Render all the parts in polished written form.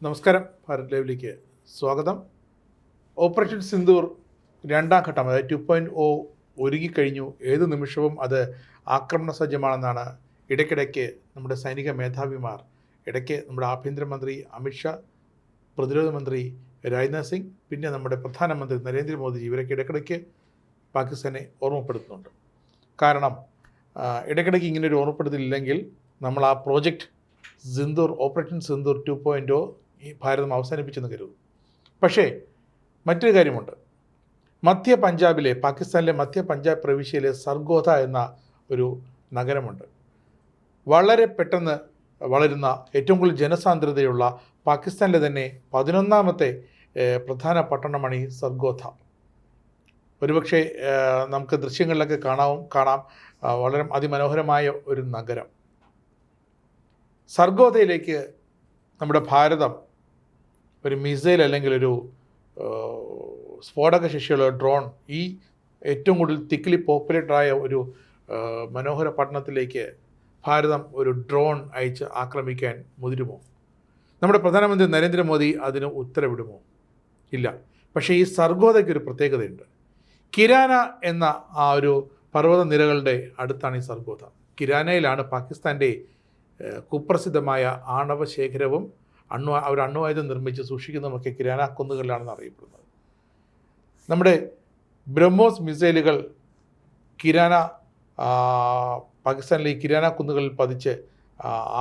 നമസ്കാരം. ഭാരത് ലൈവിലേക്ക് സ്വാഗതം. ഓപ്പറേഷൻ സിന്ദൂർ രണ്ടാം ഘട്ടം, അതായത് 2.0 ഒരുങ്ങിക്കഴിഞ്ഞു. ഏത് നിമിഷവും അത് ആക്രമണ സജ്ജമാണെന്നാണ് ഇടയ്ക്കിടയ്ക്ക് നമ്മുടെ സൈനിക മേധാവിമാർ, ഇടയ്ക്ക് നമ്മുടെ ആഭ്യന്തരമന്ത്രി അമിത്ഷാ, പ്രതിരോധ മന്ത്രി രാജ്നാഥ് സിംഗ്, പിന്നെ നമ്മുടെ പ്രധാനമന്ത്രി നരേന്ദ്രമോദിജി ഇവരൊക്കെ ഇടയ്ക്കിടയ്ക്ക് പാകിസ്ഥാനെ ഓർമ്മപ്പെടുത്തുന്നുണ്ട്. കാരണം ഇടയ്ക്കിടയ്ക്ക് ഇങ്ങനൊരു ഓർമ്മപ്പെടുത്തലില്ലെങ്കിൽ നമ്മൾ ആ പ്രോജക്റ്റ് സിന്ദൂർ, ഓപ്പറേഷൻ സിന്ദൂർ 2.0 ഈ ഭാരതം അവസാനിപ്പിച്ചെന്ന് കരുതും. പക്ഷേ മറ്റൊരു കാര്യമുണ്ട്. മധ്യ പഞ്ചാബിലെ, പാകിസ്ഥാനിലെ മധ്യ പഞ്ചാബ് പ്രവിശ്യയിലെ സർഗോധ എന്ന ഒരു നഗരമുണ്ട്. വളരെ പെട്ടെന്ന് വളരുന്ന, ഏറ്റവും കൂടുതൽ ജനസാന്ദ്രതയുള്ള, പാകിസ്ഥാനിലെ തന്നെ 11ാമത്തെ പ്രധാന പട്ടണമാണ് ഈ സർഗോധ. ഒരുപക്ഷെ നമുക്ക് ദൃശ്യങ്ങളിലൊക്കെ കാണാം വളരെ അതിമനോഹരമായ ഒരു നഗരം. സർഗോധയിലേക്ക് നമ്മുടെ ഭാരതം ഒരു മിസൈൽ അല്ലെങ്കിൽ ഒരു സ്ഫോടക ശേഷിയുള്ള ഡ്രോൺ, ഈ ഏറ്റവും കൂടുതൽ തിക്ലി പോപ്പുലേറ്റഡായ ഒരു മനോഹര പട്ടണത്തിലേക്ക് ഭാരതം ഒരു ഡ്രോൺ അയച്ച് ആക്രമിക്കാൻ മുതിരുമോ? നമ്മുടെ പ്രധാനമന്ത്രി നരേന്ദ്രമോദി അതിന് ഉത്തരവിടുമോ? ഇല്ല. പക്ഷേ ഈ സർഗോധയ്ക്കൊരു പ്രത്യേകതയുണ്ട്. കിരാന എന്ന ആ ഒരു പർവ്വത നിരകളുടെ അടുത്താണ് ഈ സർഗോധ. കിരാനയിലാണ് പാകിസ്ഥാൻ്റെ കുപ്രസിദ്ധമായ ആണവ ശേഖരവും ഒരു അണ്വായുധം നിർമ്മിച്ച് സൂക്ഷിക്കുന്നതുമൊക്കെ കിരാന കുന്നുകളിലാണെന്ന് അറിയപ്പെടുന്നത്. നമ്മുടെ ബ്രഹ്മോസ് മിസൈലുകൾ പാകിസ്ഥാനിലെ ഈ കിരാന കുന്നുകളിൽ പതിച്ച്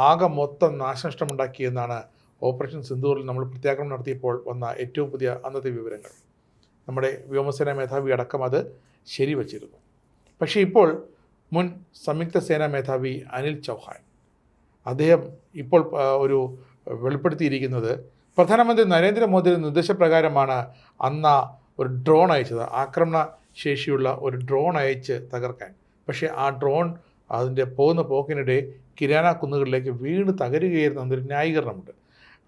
ആകെ മൊത്തം നാശനഷ്ടമുണ്ടാക്കിയെന്നാണ് ഓപ്പറേഷൻ സിന്ദൂറിൽ നമ്മൾ പ്രത്യാക്രമണം നടത്തിയപ്പോൾ വന്ന ഏറ്റവും പുതിയ അന്നത്തെ വിവരങ്ങൾ. നമ്മുടെ വ്യോമസേനാ മേധാവി അടക്കം അത് ശരിവച്ചിരുന്നു. പക്ഷേ ഇപ്പോൾ മുൻ സംയുക്ത സേനാ മേധാവി അനിൽ ചൗഹാൻ, അദ്ദേഹം ഇപ്പോൾ ഒരു വെളിപ്പെടുത്തിയിരിക്കുന്നത്, പ്രധാനമന്ത്രി നരേന്ദ്രമോദിയുടെ നിർദ്ദേശപ്രകാരമാണ് അന്ന് ഒരു ഡ്രോൺ അയച്ചത്, ആക്രമണ ശേഷിയുള്ള ഒരു ഡ്രോൺ അയച്ച് തകർക്കാൻ. പക്ഷേ ആ ഡ്രോൺ അതിൻ്റെ പോകുന്ന പോക്കിനിടെ കിരാന കുന്നുകളിലേക്ക് വീണ് തകരുകയായിരുന്നു എന്നൊരു ന്യായീകരണമുണ്ട്.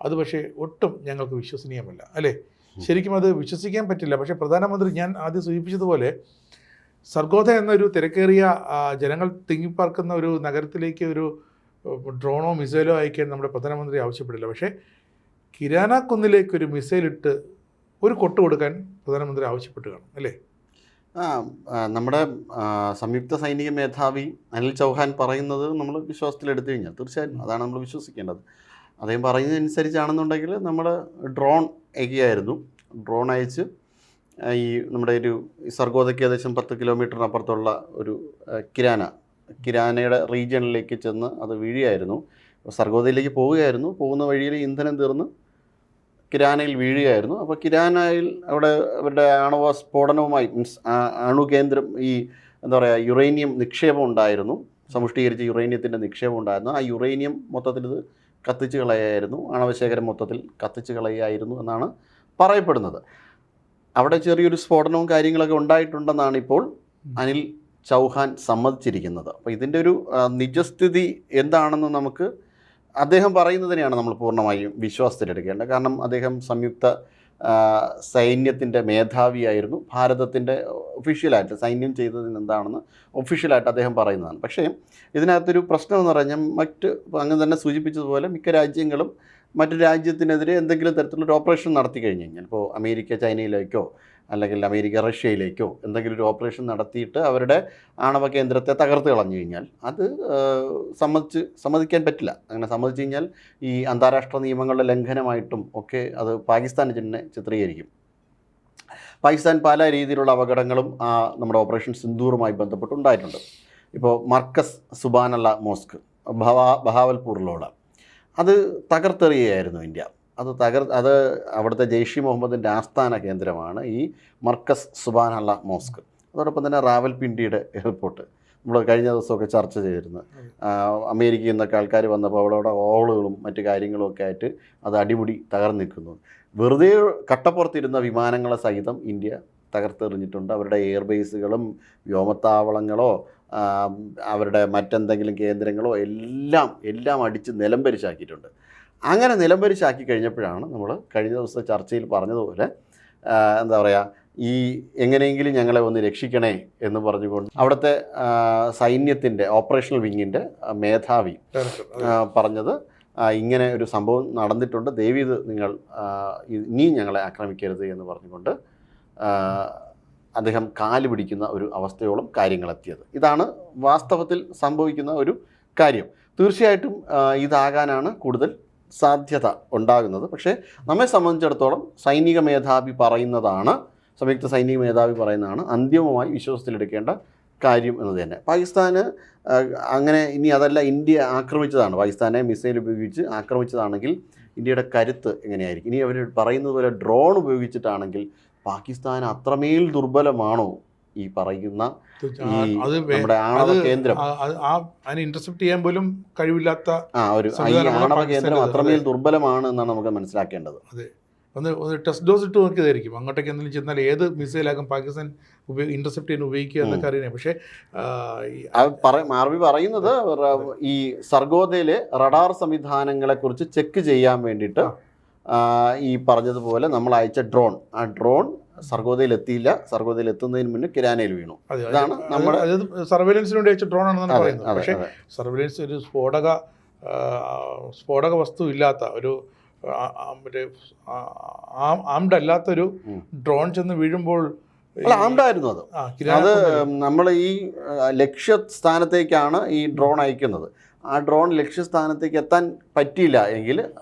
അത് പക്ഷേ ഒട്ടും ഞങ്ങൾക്ക് വിശ്വസനീയമല്ല, അല്ലേ? ശരിക്കും അത് വിശ്വസിക്കാൻ പറ്റില്ല. പക്ഷേ പ്രധാനമന്ത്രി, ഞാൻ ആദ്യം സൂചിപ്പിച്ചതുപോലെ, സർഗോധ എന്നൊരു തിരക്കേറിയ ജനങ്ങൾ തിങ്ങിപ്പാർക്കുന്ന ഒരു നഗരത്തിലേക്ക് ഒരു ഡ്രോണോ മിസൈലോ അയക്കാൻ നമ്മുടെ പ്രധാനമന്ത്രി ആവശ്യപ്പെടില്ല. പക്ഷേ കിരാന കുന്നിലേക്ക് ഒരു മിസൈലിട്ട് ഒരു കൊട്ട് കൊടുക്കാൻ പ്രധാനമന്ത്രി ആവശ്യപ്പെട്ട് കാണും, അല്ലേ? നമ്മുടെ സംയുക്ത സൈനിക മേധാവി അനിൽ ചൗഹാൻ പറയുന്നത് നമ്മൾ വിശ്വാസത്തിലെടുത്തു കഴിഞ്ഞാൽ തീർച്ചയായും അതാണ് നമ്മൾ വിശ്വസിക്കേണ്ടത്. അദ്ദേഹം പറയുന്നതനുസരിച്ചാണെന്നുണ്ടെങ്കിൽ നമ്മൾ ഡ്രോൺ അയക്കുകയായിരുന്നു. ഡ്രോൺ അയച്ച് ഈ നമ്മുടെ ഒരു സർഗോധയ്ക്ക് ഏകദേശം 10 കിലോമീറ്ററിനപ്പുറത്തുള്ള ഒരു കിരാനയുടെ റീജിയണിലേക്ക് ചെന്ന് അത് വീഴുകയായിരുന്നു. സർഗോധയിലേക്ക് പോവുകയായിരുന്നു. പോകുന്ന വഴിയിൽ ഇന്ധനം തീർന്ന് കിരാനയിൽ വീഴുകയായിരുന്നു. അപ്പോൾ കിരാനയിൽ അവിടെ അവരുടെ ആണവ സ്ഫോടനവുമായി, മീൻസ് അണുകേന്ദ്രം, ഈ എന്താ പറയുക, യുറേനിയം നിക്ഷേപം ഉണ്ടായിരുന്നു, സമുഷ്ടികരിച്ച യുറേനിയത്തിൻ്റെ നിക്ഷേപം ഉണ്ടായിരുന്നു. ആ യുറേനിയം മൊത്തത്തിൽ ഇത് കത്തിച്ച് കളയായിരുന്നു, ആണവശേഖരം മൊത്തത്തിൽ കത്തിച്ച് കളയായിരുന്നു എന്നാണ് പറയപ്പെടുന്നത്. അവിടെ ചെറിയൊരു സ്ഫോടനവും കാര്യങ്ങളൊക്കെ ഉണ്ടായിട്ടുണ്ടെന്നാണ് ഇപ്പോൾ അനിൽ ചൗഹാൻ സമ്മതിച്ചിരിക്കുന്നത്. അപ്പോൾ ഇതിൻ്റെ ഒരു നിജസ്ഥിതി എന്താണെന്ന് നമുക്ക് അദ്ദേഹം പറയുന്നതിനെയാണ് നമ്മൾ പൂർണ്ണമായും വിശ്വാസത്തിലെടുക്കേണ്ടത്. കാരണം അദ്ദേഹം സംയുക്ത സൈന്യത്തിൻ്റെ മേധാവിയായിരുന്നു. ഭാരതത്തിൻ്റെ ഒഫീഷ്യലായിട്ട് സൈന്യം ചെയ്തതിന് എന്താണെന്ന് ഒഫീഷ്യലായിട്ട് അദ്ദേഹം പറയുന്നതാണ്. പക്ഷേ ഇതിനകത്തൊരു പ്രശ്നമെന്ന് പറഞ്ഞാൽ, അങ്ങ് തന്നെ സൂചിപ്പിച്ചതുപോലെ മിക്ക രാജ്യങ്ങളും മറ്റു രാജ്യത്തിനെതിരെ എന്തെങ്കിലും തരത്തിലൊരു ഓപ്പറേഷൻ നടത്തി കഴിഞ്ഞ് കഴിഞ്ഞാൽ, ഇപ്പോൾ അമേരിക്ക ചൈനയിലേക്കോ അല്ലെങ്കിൽ അമേരിക്ക റഷ്യയിലേക്കോ എന്തെങ്കിലും ഒരു ഓപ്പറേഷൻ നടത്തിയിട്ട് അവരുടെ ആണവ കേന്ദ്രത്തെ തകർത്ത് കളഞ്ഞു കഴിഞ്ഞാൽ അത് സമ്മതിക്കാൻ പറ്റില്ല. അങ്ങനെ സമ്മതിച്ചു കഴിഞ്ഞാൽ ഈ അന്താരാഷ്ട്ര നിയമങ്ങളുടെ ലംഘനമായിട്ടും ഒക്കെ അത് പാകിസ്ഥാൻ തന്നെ ചിത്രീകരിക്കും. പാകിസ്ഥാൻ പല രീതിയിലുള്ള അപകടങ്ങളും നമ്മുടെ ഓപ്പറേഷൻ സിന്ദൂറുമായി ബന്ധപ്പെട്ടുണ്ടായിട്ടുണ്ട്. ഇപ്പോൾ മർക്കസ് സുബാനല്ല മോസ്ക് ബഹാവൽപൂറിലുള്ള അത് തകർത്തെറിയുകയായിരുന്നു ഇന്ത്യ. അത് അവിടുത്തെ ജെയ്ഷ് മുഹമ്മദിൻ്റെ ആസ്ഥാന കേന്ദ്രമാണ് ഈ മർക്കസ് സുബാനല്ല മോസ്ക്. അതോടൊപ്പം തന്നെ റാവൽപിണ്ടിയുടെ എയർപോർട്ട് നമ്മൾ കഴിഞ്ഞ ദിവസമൊക്കെ ചർച്ച ചെയ്തിരുന്നു. അമേരിക്കയിൽ നിന്നൊക്കെ ആൾക്കാർ വന്നപ്പോൾ അവിടെ ഓളുകളും മറ്റു കാര്യങ്ങളും ഒക്കെ ആയിട്ട് അത് അടിമുടി തകർന്നു നിൽക്കുന്നു. വെറുതെ കട്ടപ്പുറത്തിരുന്ന വിമാനങ്ങളെ സഹിതം ഇന്ത്യ തകർത്തെറിഞ്ഞിട്ടുണ്ട്. അവരുടെ എയർബേസുകളും വ്യോമത്താവളങ്ങളോ അവരുടെ മറ്റെന്തെങ്കിലും കേന്ദ്രങ്ങളോ എല്ലാം അടിച്ച് നിലംപരിശാക്കിയിട്ടുണ്ട്. അങ്ങനെ നിലംപരിശാക്കി കഴിഞ്ഞപ്പോഴാണ് നമ്മൾ കഴിഞ്ഞ ദിവസത്തെ ചർച്ചയിൽ പറഞ്ഞതുപോലെ എന്താ പറയുക, ഈ എങ്ങനെയെങ്കിലും ഞങ്ങളെ ഒന്ന് രക്ഷിക്കണേ എന്ന് പറഞ്ഞുകൊണ്ട് അവിടുത്തെ സൈന്യത്തിൻ്റെ ഓപ്പറേഷണൽ വിങ്ങിൻ്റെ മേധാവി പറഞ്ഞത്, ഇങ്ങനെ ഒരു സംഭവം നടന്നിട്ടുണ്ട്, ദയവ് ഇത് നിങ്ങൾ ഇനിയും ഞങ്ങളെ ആക്രമിക്കരുത് എന്ന് പറഞ്ഞുകൊണ്ട് അദ്ദേഹം കാല് പിടിക്കുന്ന ഒരു അവസ്ഥയോളം കാര്യങ്ങളെത്തിയത്. ഇതാണ് വാസ്തവത്തിൽ സംഭവിക്കുന്ന ഒരു കാര്യം. തീർച്ചയായിട്ടും ഇതാകാനാണ് കൂടുതൽ സാധ്യത ഉണ്ടാകുന്നത്. പക്ഷേ നമ്മെ സംബന്ധിച്ചിടത്തോളം സൈനിക മേധാവി പറയുന്നതാണ്, സംയുക്ത സൈനിക മേധാവി പറയുന്നതാണ് അന്തിമമായി വിശ്വാസത്തിലെടുക്കേണ്ട കാര്യം എന്നത് തന്നെ. പാകിസ്ഥാന് അങ്ങനെ ഇനി അതല്ല ഇന്ത്യ ആക്രമിച്ചതാണ്, പാകിസ്ഥാനെ മിസൈൽ ഉപയോഗിച്ച് ആക്രമിച്ചതാണെങ്കിൽ ഇന്ത്യയുടെ കരുത്ത് എങ്ങനെയായിരിക്കും? ഇനി അവർ പറയുന്നത് പോലെ ഡ്രോൺ ഉപയോഗിച്ചിട്ടാണെങ്കിൽ പാകിസ്ഥാൻ അത്രമേൽ ദുർബലമാണോ ഈ പറയുന്ന നമ്മുടെ ആണവ കേന്ദ്രം? അതിനെ ഇന്റർസെപ്റ്റ് ചെയ്യാൻ പോലും കഴിവില്ലാത്ത ഈ ആണവ കേന്ദ്രം അത്രമേൽ ദുർബലമാണ് എന്നാണ് നമുക്ക് മനസ്സിലാക്കേണ്ടത്. അതെ, ഒന്ന് ടെസ്റ്റ് ഡോസ് ഇട്ട് നോക്കിയതായിരിക്കും. അങ്ങോട്ടേക്ക് എന്തെങ്കിലും ചെന്നാൽ ഏത് മിസൈലാകും പാകിസ്ഥാൻ ഇന്റർസെപ്റ്റ് ചെയ്യാൻ ഉപയോഗിക്കുക എന്നൊക്കെ അറിയാം. പക്ഷേ മാർബി പറയുന്നത് ഈ സർഗോദയിലെ റഡാർ സംവിധാനങ്ങളെക്കുറിച്ച് ചെക്ക് ചെയ്യാൻ വേണ്ടിയിട്ട് ഈ പറഞ്ഞതുപോലെ നമ്മൾ അയച്ച ഡ്രോൺ, ആ ഡ്രോൺ സർഗോദയിൽ എത്തിയില്ല, സർഗോദയിൽ എത്തുന്നതിന് മുന്നേ കിരാനയിൽ വീണു. അതാണ് നമ്മുടെ സർവൈലൻസിന് വേണ്ടി അയച്ച ഡ്രോൺ ആണെന്നാണ് പറയുന്നത്. പക്ഷേ സർവൈലൻസ് ഒരു സ്ഫോടക വസ്തു ഇല്ലാത്ത ഒരു മറ്റേ ആംഡ് അല്ലാത്തൊരു ഡ്രോൺ ചെന്ന് വീഴുമ്പോൾ ആംഡായിരുന്നു അത് നമ്മൾ ഈ ലക്ഷ്യസ്ഥാനത്തേക്കാണ് ഈ ഡ്രോൺ അയക്കുന്നത്. ആ ഡ്രോൺ ലക്ഷ്യസ്ഥാനത്തേക്ക് എത്താൻ പറ്റിയില്ല എങ്കിൽ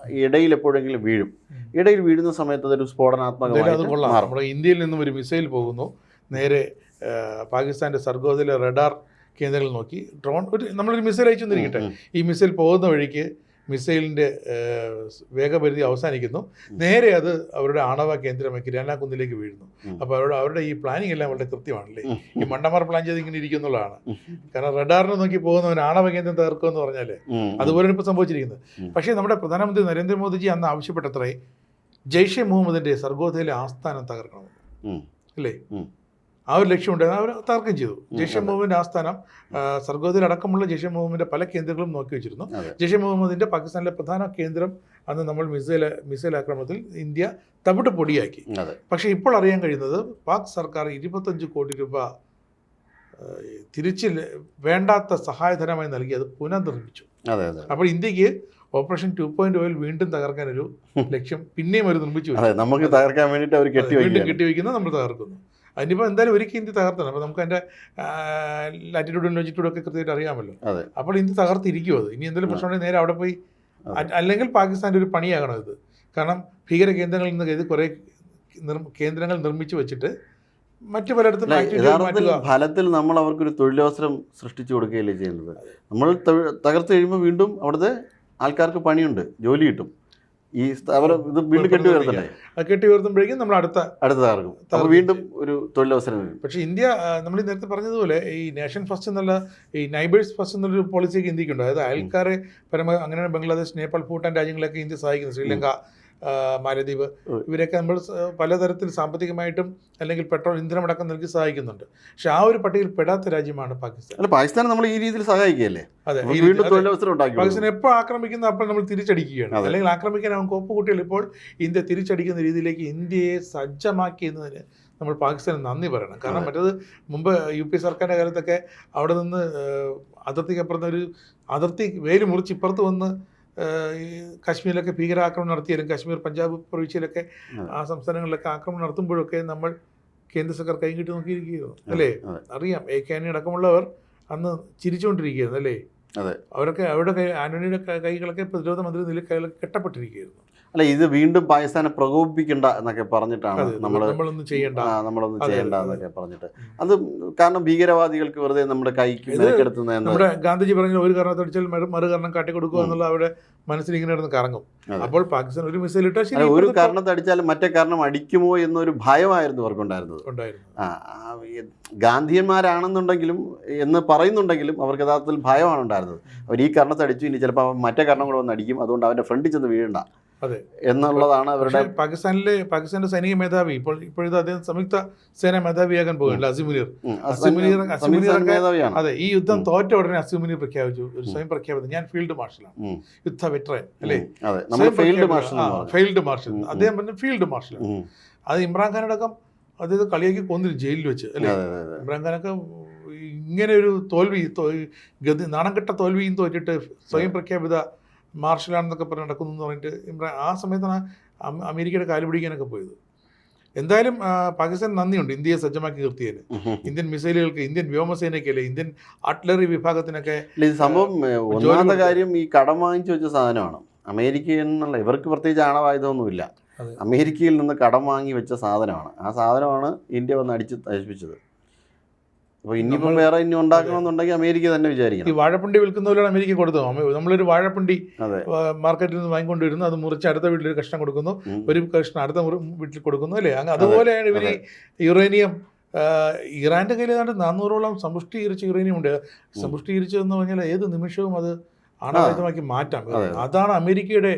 ഇടയിൽ എപ്പോഴെങ്കിലും വീഴും. ഇടയിൽ വീഴുന്ന സമയത്ത് അതൊരു സ്ഫോടനാത്മകമായിട്ട് മാറും. നമ്മുടെ ഇന്ത്യയിൽ നിന്നും ഒരു മിസൈൽ പോകുന്നു, നേരെ പാകിസ്ഥാൻ്റെ സർഗോദയിലെ റഡാർ കേന്ദ്രങ്ങൾ നോക്കി ഡ്രോൺ നമ്മളൊരു മിസൈൽ അയച്ചു തന്നിരിക്കട്ടെ. ഈ മിസൈൽ പോകുന്ന വഴിക്ക് മിസൈലിൻ്റെ വേഗപരിധി അവസാനിക്കുന്നു, നേരെ അത് അവരുടെ ആണവ കേന്ദ്രമായി കിരാന കുന്നിലേക്ക് വീഴുന്നു. അപ്പോൾ അവരുടെ ഈ പ്ലാനിങ് എല്ലാം വളരെ കൃത്യമാണല്ലേ. ഈ മണ്ടന്മാർ പ്ലാൻ ചെയ്ത് ഇങ്ങനെ ഇരിക്കുന്നുള്ളതാണ്. കാരണം റഡാറിനെ നോക്കി പോകുന്നവൻ ആണവ കേന്ദ്രം തകർക്കുമെന്ന് പറഞ്ഞാൽ അതുപോലെയാണ് ഇപ്പോൾ സംഭവിച്ചിരിക്കുന്നത്. പക്ഷേ നമ്മുടെ പ്രധാനമന്ത്രി നരേന്ദ്രമോദിജി അന്ന് ആവശ്യപ്പെട്ടത്രേ ജെയ്ഷെ മുഹമ്മദിൻ്റെ സർഗോദയിലെ ആസ്ഥാനം തകർക്കണമെന്ന്, അല്ലേ? ആ ഒരു ലക്ഷ്യമുണ്ടായിരുന്നു, അവർ തർക്കം ചെയ്തു. ജെയ്ഷെ മുഹമ്മദിൻ്റെ ആസ്ഥാനം സർഗോദയിൽ അടക്കമുള്ള ജെയ്ഷെ മുഹമ്മദിൻ്റെ പല കേന്ദ്രങ്ങളും നോക്കി വെച്ചിരുന്നു. ജെയ്ഷെ മുഹമ്മദിൻ്റെ പാകിസ്ഥാനിലെ പ്രധാന കേന്ദ്രം അന്ന് നമ്മൾ മിസൈൽ ആക്രമണത്തിൽ ഇന്ത്യ തവിട്ട് പൊടിയാക്കി. പക്ഷേ ഇപ്പോൾ അറിയാൻ കഴിയുന്നത് പാക് സർക്കാർ 25 കോടി രൂപ തിരിച്ച് വേണ്ടാത്ത സഹായധനമായി നൽകി അത് പുനർനിർമ്മിച്ചു. അപ്പോൾ ഇന്ത്യക്ക് ഓപ്പറേഷൻ 2.0 വീണ്ടും തകർക്കാനൊരു ലക്ഷ്യം പിന്നെയും അവർ നിർമ്മിച്ചു. നമുക്ക് തകർക്കാൻ വേണ്ടിയിട്ട് അവർ വീണ്ടും കെട്ടിവെക്കുന്നു, നമ്മൾ തകർക്കുന്നു. അതിനിപ്പോൾ എന്തായാലും ഒരിക്കലും ഇന്ത്യ തകർത്തണം. അപ്പോൾ നമുക്ക് അതിൻ്റെ ലാറ്റിറ്റ്യൂഡും ലോജിറ്റ്യൂഡും ഒക്കെ കൃത്യമായിട്ട് അറിയാമല്ലോ. അപ്പോൾ ഇന്ത്യ തകർത്തിരിക്കും. അത് ഇനി എന്തെങ്കിലും പ്രശ്നമുണ്ടെങ്കിൽ നേരെ അവിടെ പോയി, അല്ലെങ്കിൽ പാകിസ്ഥാൻ്റെ ഒരു പണിയാകണം ഇത്. കാരണം ഭീകര കേന്ദ്രങ്ങളിൽ നിന്ന് ഇത് കുറേ കേന്ദ്രങ്ങൾ നിർമ്മിച്ച് വെച്ചിട്ട് മറ്റു പലയിടത്തും ഫലത്തിൽ നമ്മൾ അവർക്കൊരു തൊഴിലവസരം സൃഷ്ടിച്ചു കൊടുക്കുകയല്ലേ ചെയ്യുന്നത്. നമ്മൾ തകർത്ത് കഴിയുമ്പോൾ വീണ്ടും അവിടുത്തെ ആൾക്കാർക്ക് പണിയുണ്ട്, ജോലി കിട്ടും. ഈ സ്ഥാപനം ഇത് വീണ്ടും കെട്ടി ഉയർത്തുമ്പോഴേക്കും നമ്മൾ അടുത്ത തകർക്കും, വീണ്ടും ഒരു തൊഴിലവസരം. പക്ഷേ ഇന്ത്യ നമ്മൾ നേരത്തെ പറഞ്ഞതുപോലെ ഈ നേഷൻ ഫസ്റ്റ് എന്നുള്ള ഈ നൈബേഴ്സ് ഫസ്റ്റ് എന്നുള്ളൊരു പോളിസിയൊക്കെ ഇന്ത്യക്കുണ്ട്. അതായത് അയൽക്കാരെ പരമാവധി, അങ്ങനെയാണ് ബംഗ്ലാദേശ്, നേപ്പാൾ, ഭൂട്ടാൻ രാജ്യങ്ങളൊക്കെ ഇന്ത്യ സഹായിക്കുന്നത്. ശ്രീലങ്ക, മാലദ്വീപ്, ഇവരൊക്കെ നമ്മൾ പലതരത്തിൽ സാമ്പത്തികമായിട്ടും അല്ലെങ്കിൽ പെട്രോൾ ഇന്ധനമടക്കം നൽകി സഹായിക്കുന്നുണ്ട്. പക്ഷെ ആ ഒരു പട്ടികയിൽ പെടാത്ത രാജ്യമാണ് പാകിസ്ഥാൻ. പാകിസ്ഥാൻ നമ്മൾ ഈ രീതിയിൽ സഹായിക്കുകയല്ലേ? അതെ, പാകിസ്ഥാൻ എപ്പോൾ ആക്രമിക്കുന്ന അപ്പോൾ നമ്മൾ തിരിച്ചടിക്കുകയാണ്. അല്ലെങ്കിൽ ആക്രമിക്കാൻ അവൻ കോപ്പ് കുട്ടികൾ ഇപ്പോൾ ഇന്ത്യ തിരിച്ചടിക്കുന്ന രീതിയിലേക്ക് ഇന്ത്യയെ സജ്ജമാക്കിയെന്നതിന് നമ്മൾ പാകിസ്ഥാന് നന്ദി പറയണം. കാരണം മറ്റേത് മുമ്പ് UP സർക്കാരിൻ്റെ കാലത്തൊക്കെ അവിടെ നിന്ന് അതിർത്തിക്കപ്പുറത്ത് ഒരു അതിർത്തി വേലി മുറിച്ച് ഇപ്പുറത്ത് വന്ന് കാശ്മീരിലൊക്കെ ഭീകരാക്രമണം നടത്തിയാലും കാശ്മീർ, പഞ്ചാബ് പ്രവിശ്യയിലൊക്കെ ആ സംസ്ഥാനങ്ങളിലൊക്കെ ആക്രമണം നടത്തുമ്പോഴൊക്കെ നമ്മൾ കേന്ദ്ര സർക്കാർ കൈകിട്ടി നോക്കിയിരിക്കുകയായിരുന്നു, അല്ലേ? അറിയാം, AK ആന്റണി അടക്കമുള്ളവർ അന്ന് ചിരിച്ചുകൊണ്ടിരിക്കുകയായിരുന്നു, അല്ലേ? അവരൊക്കെ അവരുടെ ആന്റണിയുടെ കൈകളൊക്കെ പ്രതിരോധ മന്ത്രി നില കൈകളൊക്കെ കെട്ടപ്പെട്ടിരിക്കുകയായിരുന്നു. അല്ല, ഇത് വീണ്ടും പാകിസ്ഥാനെ പ്രകോപിപ്പിക്കണ്ട എന്നൊക്കെ പറഞ്ഞിട്ടാണ് നമ്മളൊന്നും ചെയ്യേണ്ട എന്നൊക്കെ പറഞ്ഞിട്ട്. അത് കാരണം ഭീകരവാദികൾക്ക് വെറുതെ നമ്മുടെ കൈക്ക് മെനക്കെടുത്തുന്ന നമ്മുടെ ഗാന്ധിജി പറഞ്ഞ ഒരു കാരണത്തെ അടിച്ചാൽ മറുകാരണം കാട്ടിക്കൊടുക്കുക എന്നുള്ള അവരുടെ മനസ്സിൽ ഇങ്ങനെ ഇടുന്ന് കറങ്ങും. അപ്പോൾ പാകിസ്ഥാൻ ഒരു മിസൈൽ ഇട്ടാൽ ഒരു കാരണത്തെ അടിച്ചാലും മറ്റേ കാരണം അടിക്കുമോ എന്നൊരു ഭയമായിരുന്നു അവർക്കുണ്ടായിരുന്നത്. ഗാന്ധിയന്മാരാണെന്നുണ്ടെങ്കിലും എന്ന് പറയുന്നുണ്ടെങ്കിലും അവർക്ക് യഥാർത്ഥത്തിൽ ഭയമാണ് ഉണ്ടായിരുന്നത്. അവർ ഈ കാരണത്തെ അടിച്ചു, ഇനി ചിലപ്പോൾ മറ്റേ കാരണം കൂടെ വന്ന് അടിക്കും, അതുകൊണ്ട് അവൻ്റെ ഫ്രണ്ടിൽ ചെന്ന് വീഴണ്ട എന്നുള്ളതാണ് അവരുടെ. പാകിസ്ഥാന്റെ സൈനിക മേധാവി ഇപ്പോഴത്തെ അദ്ദേഹം സംയുക്ത സേനാ മേധാവിയാകാൻ പോകുന്നില്ല, അസിമുനീർ. അതെ, ഈ യുദ്ധം തോറ്റ ഉടനെ അസിമുനീർ പ്രഖ്യാപിച്ചു, ഒരു സ്വയം പ്രഖ്യാപിച്ചു, ഞാൻ ഫീൽഡ് മാർഷലാണ്, യുദ്ധ വെറ്ററൻ, അല്ലേ? ഫീൽഡ് മാർഷൽ അദ്ദേഹം പറഞ്ഞ ഫീൽഡ് മാർഷലാണ്. അത് ഇമ്രാൻഖാനടക്കം അദ്ദേഹം കളിയാക്കി കൊന്നിരും ജയിലിൽ വെച്ച്, അല്ലേ? ഇമ്രാൻഖാനൊക്കെ ഇങ്ങനെ ഒരു തോൽവി, നാണം കെട്ട തോൽവിയും തോറ്റിട്ട് സ്വയം പ്രഖ്യാപിത മാർഷലാണെന്നൊക്കെ പറഞ്ഞ് നടക്കുന്നു എന്ന് പറഞ്ഞിട്ട് ആ സമയത്താണ് അമേരിക്കയുടെ കാല് പിടിക്കാനൊക്കെ പോയത്. എന്തായാലും പാകിസ്ഥാൻ നന്ദിയുണ്ട് ഇന്ത്യയെ സജ്ജമാക്കി നിർത്തിയതിന്. ഇന്ത്യൻ മിസൈലുകൾക്ക്, ഇന്ത്യൻ വ്യോമസേനയ്ക്കല്ലേ, ഇന്ത്യൻ ആർട്ടിലറി വിഭാഗത്തിനൊക്കെ. ഈ സംഭവം ഒന്നാമത്തെ കാര്യം ഈ കടം വാങ്ങിച്ചു വെച്ച സാധനമാണ്. അമേരിക്കയിൽ നിന്നുള്ള, ഇവർക്ക് പ്രത്യേകിച്ച് ആണവായുധമൊന്നുമില്ല, അമേരിക്കയിൽ നിന്ന് കടം വാങ്ങി വെച്ച സാധനമാണ്. ആ സാധനമാണ് ഇന്ത്യ വന്ന് അടിച്ച് നശിപ്പിച്ചത്. അപ്പോൾ ഇനിയിപ്പം വേറെ ഇനി ഉണ്ടാക്കണമെന്നുണ്ടെങ്കിൽ അമേരിക്ക തന്നെ വിചാരിക്കണം. ഈ വാഴപ്പിണ്ടി വിൽക്കുന്നവരാണ് അമേരിക്ക കൊടുത്തു. നമ്മളൊരു വാഴപ്പിണ്ടി മാർക്കറ്റിൽ നിന്ന് വാങ്ങിക്കൊണ്ടിരുന്നു, അത് മുറിച്ച് അടുത്ത വീട്ടിലൊരു കഷ്ണം കൊടുക്കുന്നു, ഒരു കഷ്ണം അടുത്ത വീട്ടിൽ കൊടുക്കുന്നു, അല്ലേ? അതുപോലെയാണ് ഇവർ യുറേനിയം. ഇറാൻ്റെ കയ്യിൽ ഏതാണ്ട് 400ഓളം സമ്പുഷ്ടീകരിച്ച യുറേനിയം ഉണ്ട്. സമ്പുഷ്ടീകരിച്ചതെന്ന് പറഞ്ഞാൽ ഏത് നിമിഷവും അത് ആണവായുധമാക്കി മാറ്റാം. അതാണ് അമേരിക്കയുടെ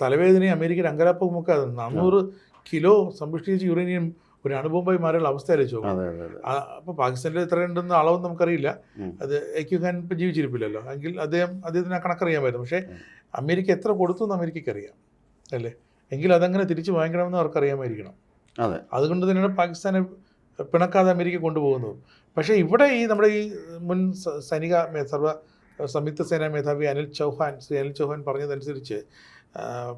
തലവേദനയും അമേരിക്കയുടെ അങ്കലാപ്പവുമൊക്കെ. അത് 400 കിലോ സമ്പുഷ്ടീകരിച്ച യുറേനിയം ഒരു അണുബോംബായി മാറിയുള്ള അവസ്ഥയിലേക്ക് പോകും. അപ്പോൾ പാകിസ്ഥാനിൽ എത്ര ഉണ്ടെന്ന് അളവൊന്നും നമുക്കറിയില്ല. അത് എക്യു ഖാൻ ഇപ്പം ജീവിച്ചിരിപ്പില്ലല്ലോ, എങ്കിൽ അദ്ദേഹത്തിന് ആ കണക്കറിയാമായിരുന്നു. പക്ഷേ അമേരിക്ക എത്ര കൊടുത്തു എന്ന് അമേരിക്കയ്ക്ക് അറിയാം, അല്ലേ? എങ്കിൽ അതങ്ങനെ തിരിച്ച് വാങ്ങിക്കണമെന്ന് അവർക്കറിയാമായിരിക്കണം. അതുകൊണ്ട് തന്നെയാണ് പാകിസ്ഥാനെ പിണക്കാതെ അമേരിക്ക കൊണ്ടുപോകുന്നത്. പക്ഷേ ഇവിടെ ഈ നമ്മുടെ ഈ മുൻ സൈനിക സംയുക്ത സേനാ മേധാവി അനിൽ ചൗഹാൻ പറഞ്ഞതനുസരിച്ച്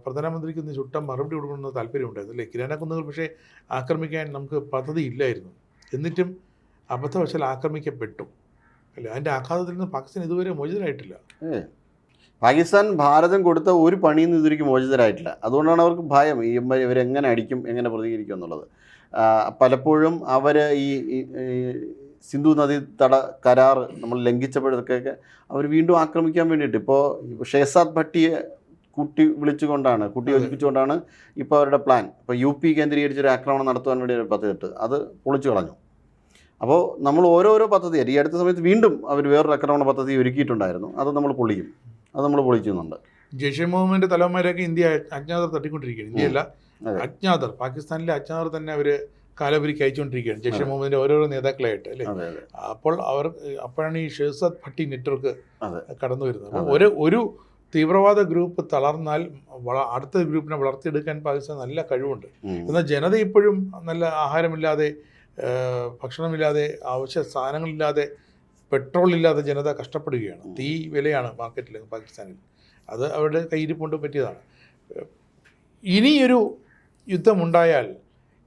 പ്രധാനമന്ത്രിക്ക് ഇന്ന് ചുട്ട മറുപടി കൊടുക്കണമെന്ന് താല്പര്യമുണ്ടായിരുന്നു, അല്ലേ? കിരാന കുന്നുകൾ പക്ഷേ ആക്രമിക്കാൻ നമുക്ക് പദ്ധതി ഇല്ലായിരുന്നു, എന്നിട്ടും അബദ്ധവശാൽ ആക്രമിക്കപ്പെട്ടു, അല്ലേ? അതിൻ്റെ ആഘാതത്തിൽ നിന്ന് പാകിസ്ഥാൻ ഇതുവരെ മോചിതരായിട്ടില്ല. പാകിസ്ഥാൻ ഭാരതം കൊടുത്ത ഒരു പണിയിൽ നിന്ന് ഇതുവരെയ്ക്ക് മോചിതരായിട്ടില്ല. അതുകൊണ്ടാണ് അവർക്ക് ഭയം, ഇവരെങ്ങനെ അടിക്കും, എങ്ങനെ പ്രതികരിക്കും എന്നുള്ളത്. പലപ്പോഴും അവർ ഈ സിന്ധു നദീ തട കരാർ നമ്മൾ ലംഘിച്ചപ്പോഴൊക്കെ അവർ വീണ്ടും ആക്രമിക്കാൻ വേണ്ടിയിട്ട് ഇപ്പോൾ ഷെഹസാദ് ഭട്ടിയെ കൂട്ടി യോജിപ്പിച്ചുകൊണ്ടാണ് ഇപ്പോൾ അവരുടെ പ്ലാൻ. ഇപ്പോൾ UP കേന്ദ്രീകരിച്ചൊരു ആക്രമണം നടത്തുവാൻ വേണ്ടി ഒരു പദ്ധതി അത് പൊളിച്ചു കളഞ്ഞു. അപ്പോൾ നമ്മൾ ഓരോരോ പദ്ധതിയായിട്ട് ഈ അടുത്ത സമയത്ത് വീണ്ടും അവർ വേറൊരു ആക്രമണ പദ്ധതി ഒരുക്കിയിട്ടുണ്ടായിരുന്നു, അത് നമ്മൾ പൊളിക്കുന്നുണ്ട്. ജെയ്ഷെ മുഹമ്മദിന്റെ തലവന്മാരെയൊക്കെ ഇന്ത്യ അജ്ഞാതർ തട്ടിക്കൊണ്ടിരിക്കുകയാണ്. ഇന്ത്യയല്ല, അജ്ഞാതർ, പാകിസ്ഥാനിലെ അജ്ഞാതർ തന്നെ അവർ കാലപുരിക്ക് അയച്ചുകൊണ്ടിരിക്കുകയാണ് ജെയ്ഷെ മുഹമ്മദിന്റെ ഓരോരോ നേതാക്കളായിട്ട്, അല്ലേ? അപ്പോഴാണ് ഈ ഷെഹസാദ് ഭട്ടി നെറ്റ്വർക്ക് കടന്നു വരുന്നത്. അപ്പോൾ ഒരു തീവ്രവാദ ഗ്രൂപ്പ് തളർന്നാൽ അടുത്ത ഗ്രൂപ്പിനെ വളർത്തിയെടുക്കാൻ പാകിസ്ഥാൻ നല്ല കഴിവുണ്ട്. എന്നാൽ ജനത ഇപ്പോഴും നല്ല ആഹാരമില്ലാതെ, ഭക്ഷണമില്ലാതെ, ആവശ്യ സാധനങ്ങളില്ലാതെ, പെട്രോൾ ഇല്ലാതെ ജനത കഷ്ടപ്പെടുകയാണ്. തീ വിലയാണ് മാർക്കറ്റിൽ പാകിസ്ഥാനിൽ. അത് അവരുടെ കയ്യിരിപ്പുകൊണ്ട് പറ്റിയതാണ്. ഇനിയൊരു യുദ്ധമുണ്ടായാൽ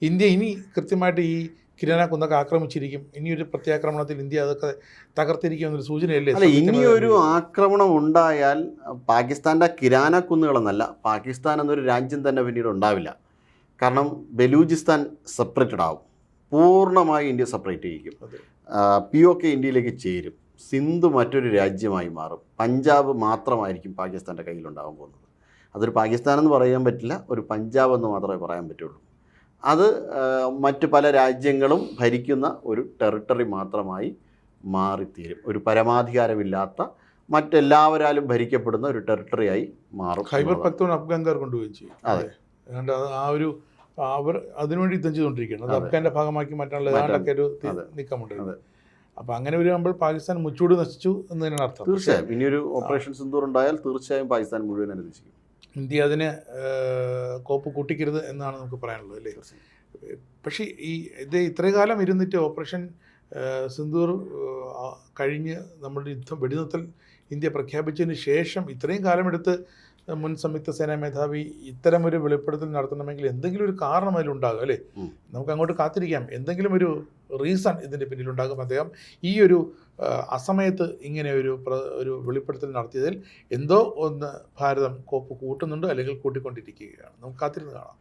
ഇന്ത്യ ഇനി കൃത്യമായിട്ട് ഈ കിരാന കുന്നൊക്കെ ആക്രമിച്ചിരിക്കും. ഇനിയൊരു പ്രത്യാക്രമണത്തിൽ ഇന്ത്യ അതൊക്കെ തകർത്തിരിക്കുമെന്നൊരു സൂചനയല്ലേ? അല്ല, ഇനിയൊരു ആക്രമണം ഉണ്ടായാൽ പാകിസ്ഥാൻ്റെ കിരാന കുന്നുകളെന്നല്ല, പാകിസ്ഥാൻ എന്നൊരു രാജ്യം തന്നെ പിന്നീട് ഉണ്ടാവില്ല. കാരണം ബലൂചിസ്ഥാൻ സെപ്പറേറ്റഡ് ആവും, പൂർണ്ണമായി ഇന്ത്യ സെപ്പറേറ്റ് ചെയ്യിക്കും. POK ഇന്ത്യയിലേക്ക് ചേരും, സിന്ധു മറ്റൊരു രാജ്യമായി മാറും, പഞ്ചാബ് മാത്രമായിരിക്കും പാകിസ്ഥാൻ്റെ കയ്യിലുണ്ടാകാൻ പോകുന്നത്. അതൊരു പാകിസ്ഥാൻ എന്ന് പറയാൻ പറ്റില്ല, ഒരു പഞ്ചാബ് എന്ന് മാത്രമേ പറയാൻ പറ്റുള്ളൂ. അത് മറ്റ് പല രാജ്യങ്ങളും ഭരിക്കുന്ന ഒരു ടെറിട്ടറി മാത്രമായി മാറിത്തീരും. ഒരു പരമാധികാരമില്ലാത്ത, മറ്റെല്ലാവരാലും ഭരിക്കപ്പെടുന്ന ഒരു ടെറിട്ടറിയായി മാറും. ഖൈബർ പഖ്തൂൺ അഫ്ഗാൻകാർ കൊണ്ടുപോയി ചെയ്യും. അതെ, അതുകൊണ്ട് അവർ അതിനുവേണ്ടി യുദ്ധം ചെയ്തുകൊണ്ടിരിക്കുകയാണ്. അത് അഫ്ഗാന്റെ ഭാഗമാക്കി മാറ്റാനുള്ള ഏതാണ്ടൊക്കെ ഒരു നീക്കമുണ്ട്. അപ്പോൾ അങ്ങനെ വരുമ്പോൾ പാകിസ്ഥാൻ മുച്ചൂട് നശിച്ചു എന്ന് തന്നെയാണ് അർത്ഥം. തീർച്ചയായും ഇനിയൊരു ഓപ്പറേഷൻ സിന്ദൂർ ഉണ്ടായാൽ തീർച്ചയായും പാകിസ്ഥാൻ മുഴുവൻ അനുവദിക്കും. ഇന്ത്യ അതിന് കോപ്പ് കൂട്ടിക്കരുത് എന്നാണ് നമുക്ക് പറയാനുള്ളത്, അല്ലേ? പക്ഷേ ഇത്രയും കാലം ഇരുന്നിട്ട് ഓപ്പറേഷൻ സിന്ദൂർ കഴിഞ്ഞ് നമ്മുടെ വെടിനിർത്തൽ ഇന്ത്യ പ്രഖ്യാപിച്ചതിന് ശേഷം ഇത്രയും കാലമെടുത്ത് മുൻ സംയുക്ത സേനാ മേധാവി ഇത്തരമൊരു വെളിപ്പെടുത്തൽ നടത്തണമെങ്കിൽ എന്തെങ്കിലും ഒരു കാരണം അതിലുണ്ടാകും, അല്ലേ? നമുക്ക് അങ്ങോട്ട് കാത്തിരിക്കാം. എന്തെങ്കിലും ഒരു റീസൺ ഇതിൻ്റെ പിന്നിലുണ്ടാകും. അദ്ദേഹം ഈ ഒരു അസമയത്ത് ഇങ്ങനെ ഒരു വെളിപ്പെടുത്തൽ നടത്തിയതിൽ എന്തോ ഒന്ന് ഭാരതം കോപ്പ് കൂട്ടുന്നുണ്ട്, അല്ലെങ്കിൽ കൂട്ടിക്കൊണ്ടിരിക്കുകയാണ്. നമുക്ക് കാത്തിരുന്ന് കാണാം.